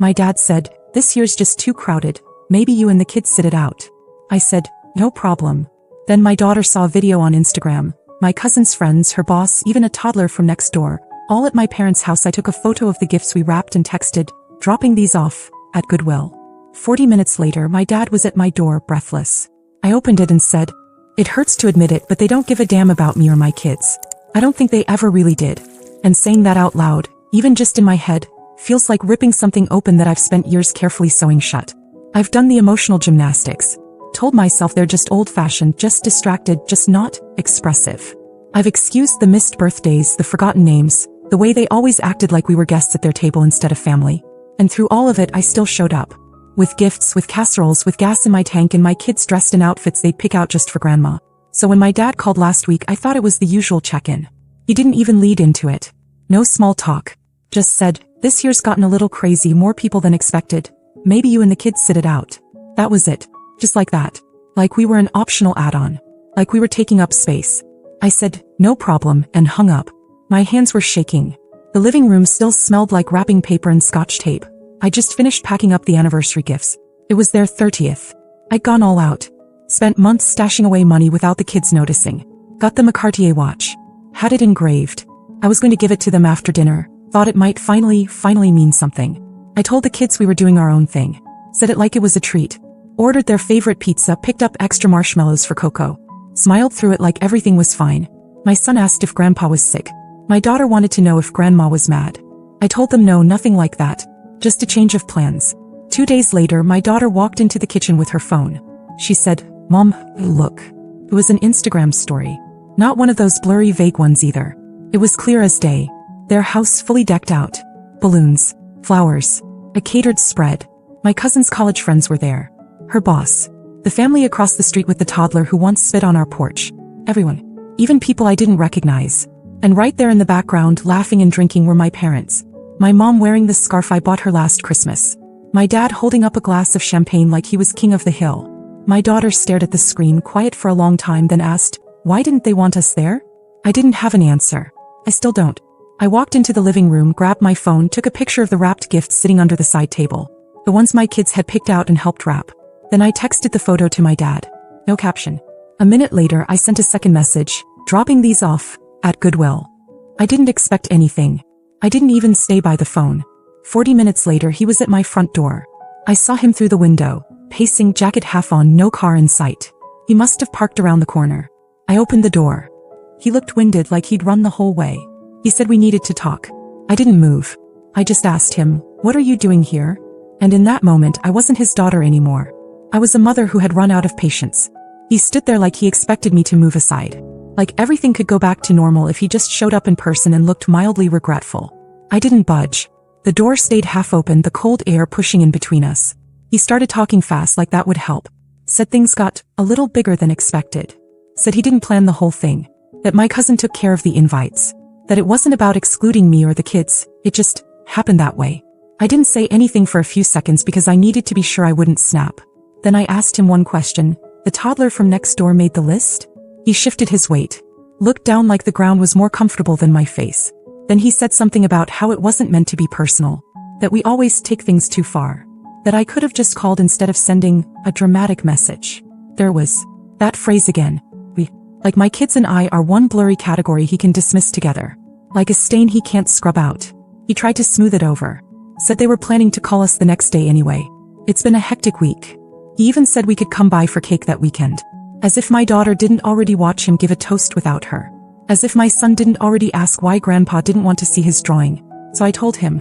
My dad said, "This year's just too crowded. Maybe you and the kids sit it out." I said, "No problem." Then my daughter saw a video on Instagram. My cousin's friends, her boss, even a toddler from next door, all at my parents' house. I took a photo of the gifts we wrapped and texted, dropping these off at Goodwill. 40 minutes later, my dad was at my door, breathless. I opened it and said, "It hurts to admit it, but they don't give a damn about me or my kids. I don't think they ever really did." And saying that out loud, even just in my head, feels like ripping something open that I've spent years carefully sewing shut. I've done the emotional gymnastics. Told myself they're just old-fashioned, just distracted, just not expressive. I've excused the missed birthdays, the forgotten names, the way they always acted like we were guests at their table instead of family. And through all of it, I still showed up. With gifts, with casseroles, with gas in my tank, and my kids dressed in outfits they'd pick out just for grandma. So when my dad called last week, I thought it was the usual check-in. He didn't even lead into it. No small talk. Just said, "This year's gotten a little crazy, more people than expected. Maybe you and the kids sit it out." That was it. Just like that. Like we were an optional add-on. Like we were taking up space. I said, "No problem," and hung up. My hands were shaking. The living room still smelled like wrapping paper and scotch tape. I just finished packing up the anniversary gifts. It was their 30th. I'd gone all out. Spent months stashing away money without the kids noticing. Got them a Cartier watch. Had it engraved. I was going to give it to them after dinner. Thought it might finally mean something. I told the kids we were doing our own thing. Said it like it was a treat. Ordered their favorite pizza, picked up extra marshmallows for Coco. Smiled through it like everything was fine. My son asked if Grandpa was sick. My daughter wanted to know if Grandma was mad. I told them no, nothing like that. Just a change of plans. 2 days later, my daughter walked into the kitchen with her phone. She said, "Mom, look." It was an Instagram story. Not one of those blurry, vague ones either. It was clear as day. Their house fully decked out. Balloons. Flowers. A catered spread. My cousin's college friends were there. Her boss. The family across the street with the toddler who once spit on our porch. Everyone. Even people I didn't recognize. And right there in the background, laughing and drinking, were my parents. My mom wearing the scarf I bought her last Christmas. My dad holding up a glass of champagne like he was king of the hill. My daughter stared at the screen, quiet for a long time, then asked, "Why didn't they want us there?" I didn't have an answer. I still don't. I walked into the living room, grabbed my phone, took a picture of the wrapped gifts sitting under the side table. The ones my kids had picked out and helped wrap. Then I texted the photo to my dad. No caption. A minute later, I sent a second message, dropping these off at Goodwill. I didn't expect anything. I didn't even stay by the phone. 40 minutes later, he was at my front door. I saw him through the window, pacing, jacket half on, no car in sight. He must have parked around the corner. I opened the door. He looked winded, like he'd run the whole way. He said we needed to talk. I didn't move. I just asked him, "What are you doing here?" And in that moment, I wasn't his daughter anymore. I was a mother who had run out of patience. He stood there like he expected me to move aside. Like everything could go back to normal if he just showed up in person and looked mildly regretful. I didn't budge. The door stayed half open, the cold air pushing in between us. He started talking fast, like that would help. Said things got a little bigger than expected. Said he didn't plan the whole thing. That my cousin took care of the invites. That it wasn't about excluding me or the kids, it just happened that way. I didn't say anything for a few seconds because I needed to be sure I wouldn't snap. Then I asked him one question. The toddler from next door made the list? He shifted his weight. Looked down like the ground was more comfortable than my face. Then he said something about how it wasn't meant to be personal. That we always take things too far. That I could have just called instead of sending a dramatic message. There was that phrase again. We, like my kids and I, are one blurry category he can dismiss together. Like a stain he can't scrub out. He tried to smooth it over. Said they were planning to call us the next day anyway. It's been a hectic week. He even said we could come by for cake that weekend. As if my daughter didn't already watch him give a toast without her. As if my son didn't already ask why Grandpa didn't want to see his drawing. So I told him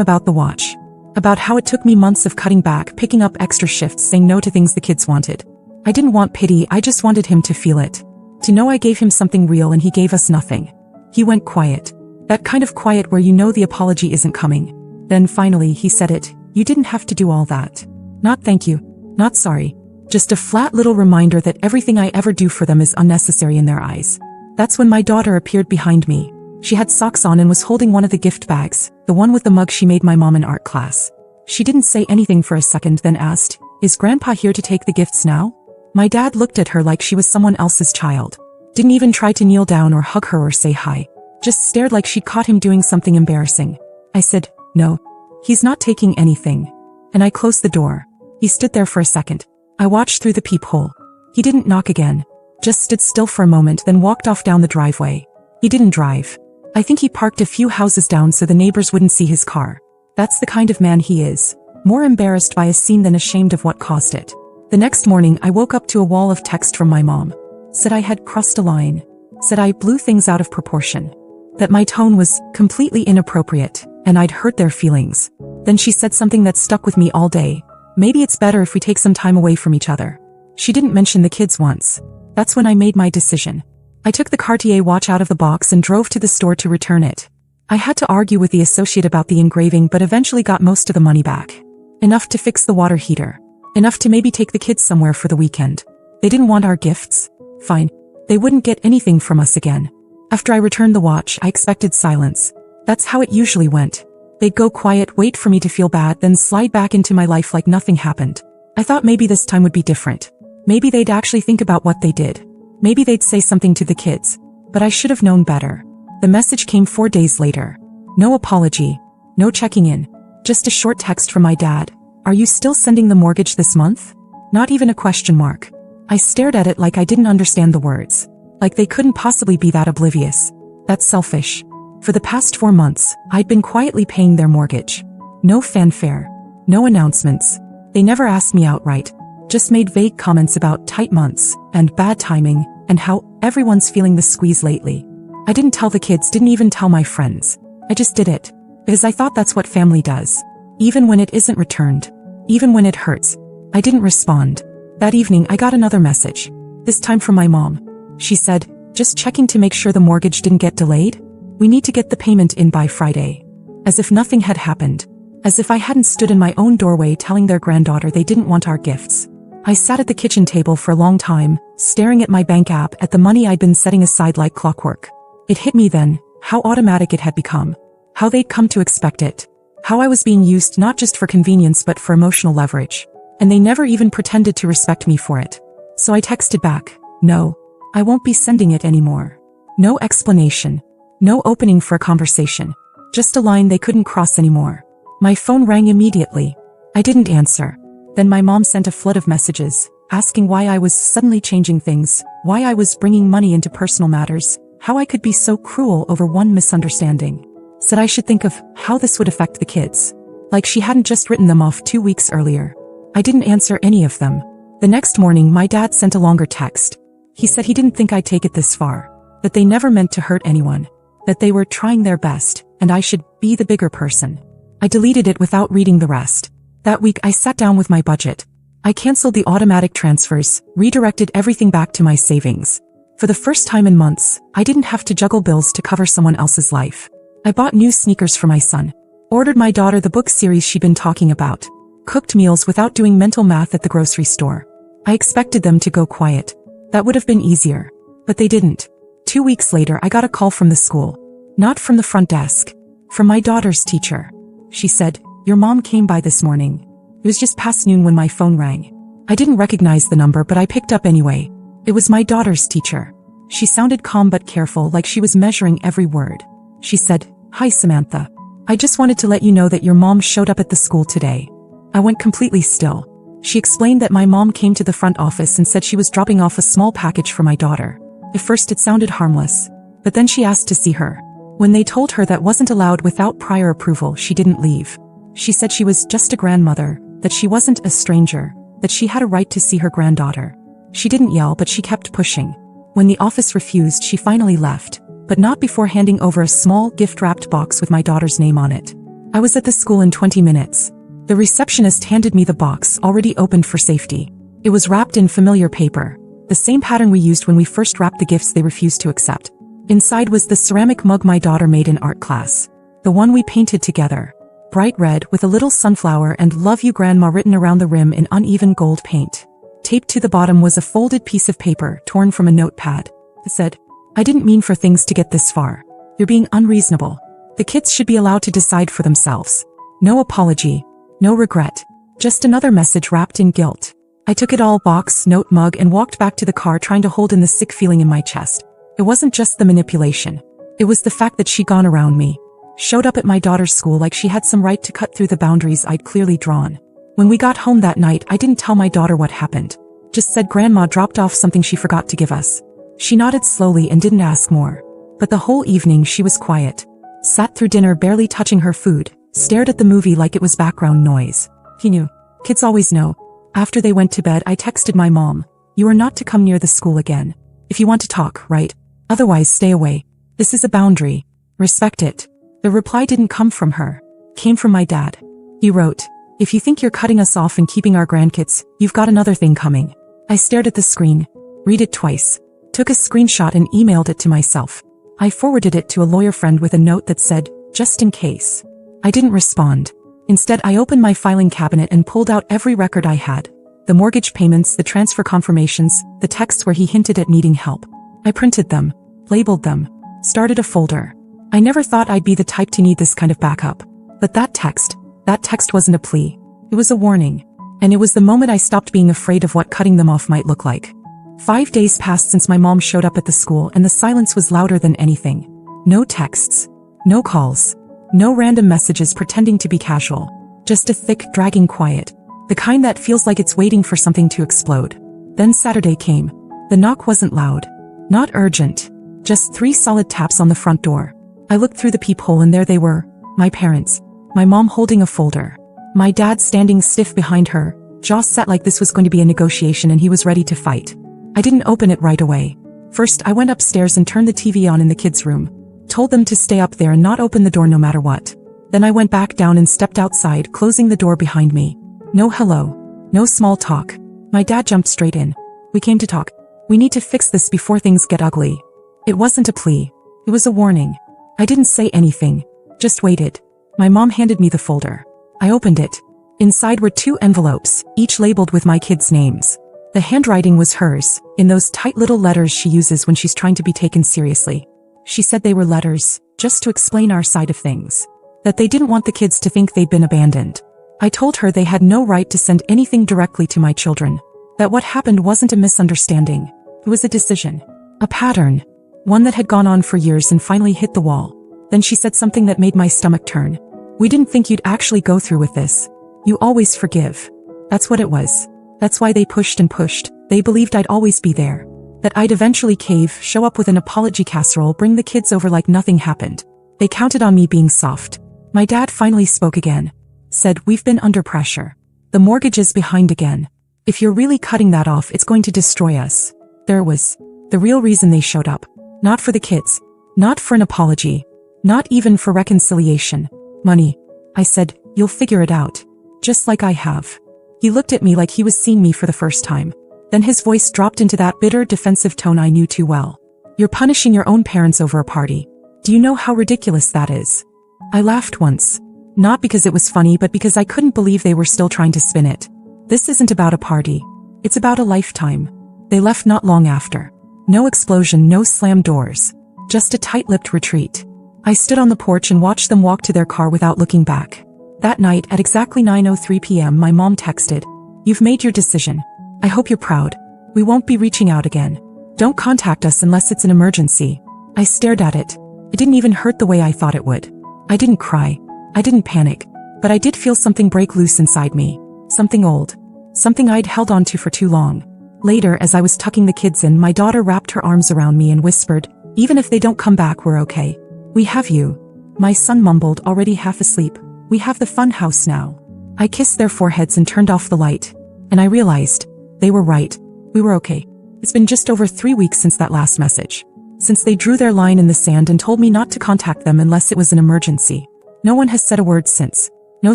about the watch. About how it took me months of cutting back, picking up extra shifts, saying no to things the kids wanted. I didn't want pity, I just wanted him to feel it. To know I gave him something real and he gave us nothing. He went quiet. That kind of quiet where you know the apology isn't coming. Then finally he said it. "You didn't have to do all that. Not thank you. Not sorry. Just a flat little reminder that everything I ever do for them is unnecessary in their eyes." That's when my daughter appeared behind me. She had socks on and was holding one of the gift bags, the one with the mug she made my mom in art class. She didn't say anything for a second, then asked, "Is Grandpa here to take the gifts now?" My dad looked at her like she was someone else's child. Didn't even try to kneel down or hug her or say hi. Just stared like she'd caught him doing something embarrassing. I said, "No." He's not taking anything. And I closed the door. He stood there for a second. I watched through the peephole. He didn't knock again. Just stood still for a moment, then walked off down the driveway. He didn't drive. I think he parked a few houses down so the neighbors wouldn't see his car. That's the kind of man he is. More embarrassed by a scene than ashamed of what caused it. The next morning, I woke up to a wall of text from my mom. Said I had crossed a line. Said I blew things out of proportion. That my tone was completely inappropriate, and I'd hurt their feelings. Then she said something that stuck with me all day. Maybe it's better if we take some time away from each other. She didn't mention the kids once. That's when I made my decision. I took the Cartier watch out of the box and drove to the store to return it. I had to argue with the associate about the engraving, but eventually got most of the money back. Enough to fix the water heater. Enough to maybe take the kids somewhere for the weekend. They didn't want our gifts. Fine. They wouldn't get anything from us again. After I returned the watch, I expected silence. That's how it usually went. They'd go quiet, wait for me to feel bad, then slide back into my life like nothing happened. I thought maybe this time would be different. Maybe they'd actually think about what they did. Maybe they'd say something to the kids. But I should have known better. The message came 4 days later. No apology. No checking in. Just a short text from my dad. Are you still sending the mortgage this month? Not even a question mark. I stared at it like I didn't understand the words. Like they couldn't possibly be that oblivious. That's selfish. For the past 4 months, I'd been quietly paying their mortgage. No fanfare. No announcements. They never asked me outright. Just made vague comments about tight months, and bad timing, and how everyone's feeling the squeeze lately. I didn't tell the kids, didn't even tell my friends. I just did it. Because I thought that's what family does. Even when it isn't returned. Even when it hurts. I didn't respond. That evening I got another message. This time from my mom. She said, just checking to make sure the mortgage didn't get delayed. We need to get the payment in by Friday. As if nothing had happened. As if I hadn't stood in my own doorway telling their granddaughter they didn't want our gifts. I sat at the kitchen table for a long time, staring at my bank app at the money I'd been setting aside like clockwork. It hit me then, how automatic it had become. How they'd come to expect it. How I was being used not just for convenience but for emotional leverage. And they never even pretended to respect me for it. So I texted back, no, I won't be sending it anymore. No explanation. No opening for a conversation. Just a line they couldn't cross anymore. My phone rang immediately. I didn't answer. Then my mom sent a flood of messages, asking why I was suddenly changing things, why I was bringing money into personal matters, how I could be so cruel over one misunderstanding. Said I should think of how this would affect the kids. Like she hadn't just written them off 2 weeks earlier. I didn't answer any of them. The next morning my dad sent a longer text. He said he didn't think I'd take it this far. That they never meant to hurt anyone. That they were trying their best, and I should be the bigger person. I deleted it without reading the rest. That week I sat down with my budget. I canceled the automatic transfers, redirected everything back to my savings. For the first time in months, I didn't have to juggle bills to cover someone else's life. I bought new sneakers for my son. Ordered my daughter the book series she'd been talking about. Cooked meals without doing mental math at the grocery store. I expected them to go quiet. That would have been easier. But they didn't. 2 weeks later I got a call from the school. Not from the front desk. From my daughter's teacher. She said, your mom came by this morning. It was just past noon when my phone rang. I didn't recognize the number but I picked up anyway. It was my daughter's teacher. She sounded calm but careful, like she was measuring every word. She said, hi Samantha. I just wanted to let you know that your mom showed up at the school today. I went completely still. She explained that my mom came to the front office and said she was dropping off a small package for my daughter. At first it sounded harmless, but then she asked to see her. When they told her that wasn't allowed without prior approval, she didn't leave. She said she was just a grandmother, that she wasn't a stranger, that she had a right to see her granddaughter. She didn't yell but she kept pushing. When the office refused, she finally left, but not before handing over a small gift-wrapped box with my daughter's name on it. I was at the school in 20 minutes. The receptionist handed me the box, already opened for safety. It was wrapped in familiar paper, the same pattern we used when we first wrapped the gifts they refused to accept. Inside was the ceramic mug my daughter made in art class. The one we painted together. Bright red with a little sunflower and "Love You Grandma" written around the rim in uneven gold paint. Taped to the bottom was a folded piece of paper torn from a notepad. It said, I didn't mean for things to get this far. You're being unreasonable. The kids should be allowed to decide for themselves. No apology. No regret. Just another message wrapped in guilt. I took it all, box, note, mug, and walked back to the car, trying to hold in the sick feeling in my chest. It wasn't just the manipulation. It was the fact that she'd gone around me. showed up at my daughter's school like she had some right to cut through the boundaries I'd clearly drawn. When we got home that night, I didn't tell my daughter what happened. Just said Grandma dropped off something she forgot to give us. She nodded slowly and didn't ask more. But the whole evening she was quiet. Sat through dinner barely touching her food, stared at the movie like it was background noise. He knew. Kids always know. After they went to bed, I texted my mom, "You are not to come near the school again. If you want to talk, right? Otherwise stay away. This is a boundary. Respect it." The reply didn't come from her. Came from my dad. He wrote, "If you think you're cutting us off and keeping our grandkids, you've got another thing coming." I stared at the screen. Read it twice. Took a screenshot and emailed it to myself. I forwarded it to a lawyer friend with a note that said, "Just in case." I didn't respond. Instead, I opened my filing cabinet and pulled out every record I had. The mortgage payments, the transfer confirmations, the texts where he hinted at needing help. I printed them, labeled them, started a folder. I never thought I'd be the type to need this kind of backup. But that text wasn't a plea. It was a warning. And it was the moment I stopped being afraid of what cutting them off might look like. 5 days passed since my mom showed up at the school, and the silence was louder than anything. No texts. No calls. No random messages pretending to be casual. Just a thick, dragging quiet. The kind that feels like it's waiting for something to explode. Then Saturday came. The knock wasn't loud. Not urgent. Just 3 solid taps on the front door. I looked through the peephole and there they were. My parents. My mom holding a folder. My dad standing stiff behind her, jaw set like this was going to be a negotiation and he was ready to fight. I didn't open it right away. First, I went upstairs and turned the TV on in the kids' room. Told them to stay up there and not open the door no matter what. Then I went back down and stepped outside, closing the door behind me. No hello. No small talk. My dad jumped straight in. "We came to talk. We need to fix this before things get ugly." It wasn't a plea. It was a warning. I didn't say anything. Just waited. My mom handed me the folder. I opened it. Inside were 2 envelopes, each labeled with my kids' names. The handwriting was hers, in those tight little letters she uses when she's trying to be taken seriously. She said they were letters, just to explain our side of things. That they didn't want the kids to think they'd been abandoned. I told her they had no right to send anything directly to my children. That what happened wasn't a misunderstanding. It was a decision. A pattern. One that had gone on for years and finally hit the wall. Then she said something that made my stomach turn. "We didn't think you'd actually go through with this. You always forgive." That's what it was. That's why they pushed and pushed. They believed I'd always be there. That I'd eventually cave, show up with an apology casserole, bring the kids over like nothing happened. They counted on me being soft. My dad finally spoke again. Said, "We've been under pressure. The mortgage is behind again. If you're really cutting that off, it's going to destroy us." There was the real reason they showed up. Not for the kids. Not for an apology. Not even for reconciliation. Money. I said, "You'll figure it out. Just like I have." He looked at me like he was seeing me for the first time. Then his voice dropped into that bitter, defensive tone I knew too well. "You're punishing your own parents over a party. Do you know how ridiculous that is?" I laughed once. Not because it was funny, but because I couldn't believe they were still trying to spin it. This isn't about a party. It's about a lifetime. They left not long after. No explosion, no slammed doors. Just a tight-lipped retreat. I stood on the porch and watched them walk to their car without looking back. That night, at exactly 9:03 p.m., my mom texted, "You've made your decision. I hope you're proud. We won't be reaching out again. Don't contact us unless it's an emergency." I stared at it. It didn't even hurt the way I thought it would. I didn't cry. I didn't panic. But I did feel something break loose inside me. Something old. Something I'd held on to for too long. Later, as I was tucking the kids in, my daughter wrapped her arms around me and whispered, "Even if they don't come back, we're okay. We have you." My son mumbled, already half asleep, "We have the fun house now." I kissed their foreheads and turned off the light. And I realized, they were right. We were okay. It's been just over 3 weeks since that last message. Since they drew their line in the sand and told me not to contact them unless it was an emergency. No one has said a word since. No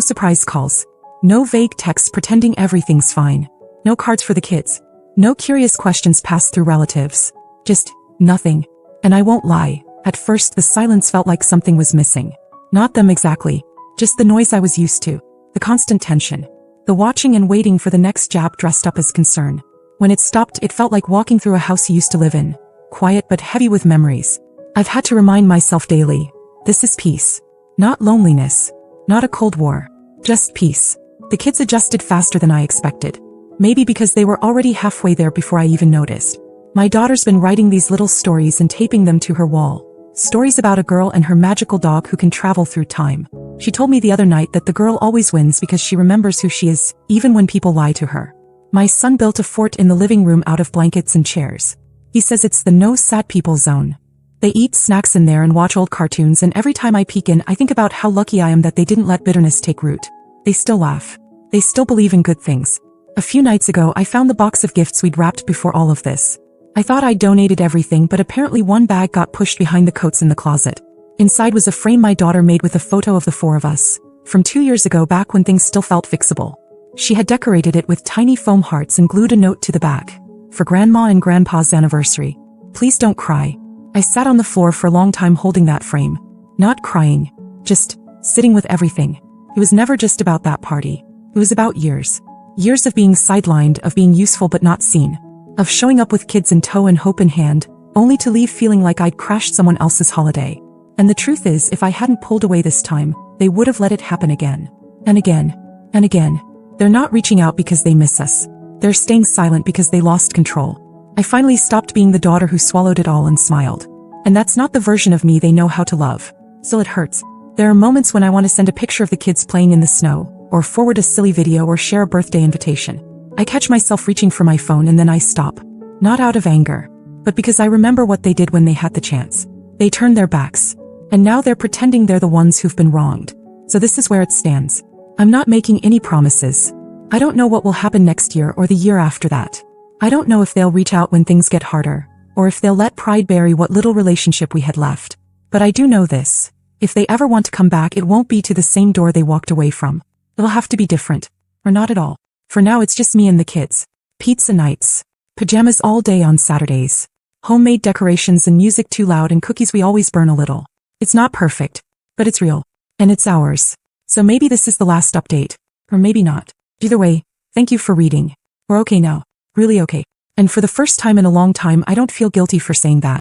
surprise calls. No vague texts pretending everything's fine. No cards for the kids. No curious questions passed through relatives. Just nothing. And I won't lie, at first the silence felt like something was missing. Not them exactly. Just the noise I was used to. The constant tension. The watching and waiting for the next jab dressed up as concern. When it stopped, it felt like walking through a house he used to live in. Quiet but heavy with memories. I've had to remind myself daily. This is peace. Not loneliness. Not a cold war. Just peace. The kids adjusted faster than I expected. Maybe because they were already halfway there before I even noticed. My daughter's been writing these little stories and taping them to her wall. Stories about a girl and her magical dog who can travel through time. She told me the other night that the girl always wins because she remembers who she is, even when people lie to her. My son built a fort in the living room out of blankets and chairs. He says it's the no sad people zone. They eat snacks in there and watch old cartoons, and every time I peek in I think about how lucky I am that they didn't let bitterness take root. They still laugh. They still believe in good things. A few nights ago I found the box of gifts we'd wrapped before all of this. I thought I'd donated everything, but apparently one bag got pushed behind the coats in the closet. Inside was a frame my daughter made with a photo of the four of us, from 2 years ago, back when things still felt fixable. She had decorated it with tiny foam hearts and glued a note to the back. For Grandma and Grandpa's anniversary. Please don't cry. I sat on the floor for a long time holding that frame. Not crying. Just sitting with everything. It was never just about that party. It was about years. Years of being sidelined, of being useful but not seen. Of showing up with kids in tow and hope in hand, only to leave feeling like I'd crashed someone else's holiday. And the truth is, if I hadn't pulled away this time, they would have let it happen again. And again. And again. They're not reaching out because they miss us. They're staying silent because they lost control. I finally stopped being the daughter who swallowed it all and smiled. And that's not the version of me they know how to love. Still, it hurts. There are moments when I want to send a picture of the kids playing in the snow, or forward a silly video, or share a birthday invitation. I catch myself reaching for my phone and then I stop. Not out of anger, but because I remember what they did when they had the chance. They turned their backs. And now they're pretending they're the ones who've been wronged. So this is where it stands. I'm not making any promises. I don't know what will happen next year or the year after that. I don't know if they'll reach out when things get harder, or if they'll let pride bury what little relationship we had left. But I do know this. If they ever want to come back, it won't be to the same door they walked away from. It'll have to be different. Or not at all. For now it's just me and the kids. Pizza nights. Pajamas all day on Saturdays. Homemade decorations and music too loud and cookies we always burn a little. It's not perfect, but it's real. And it's ours. So maybe this is the last update. Or maybe not. Either way, thank you for reading. We're okay now. Really okay. And for the first time in a long time I don't feel guilty for saying that.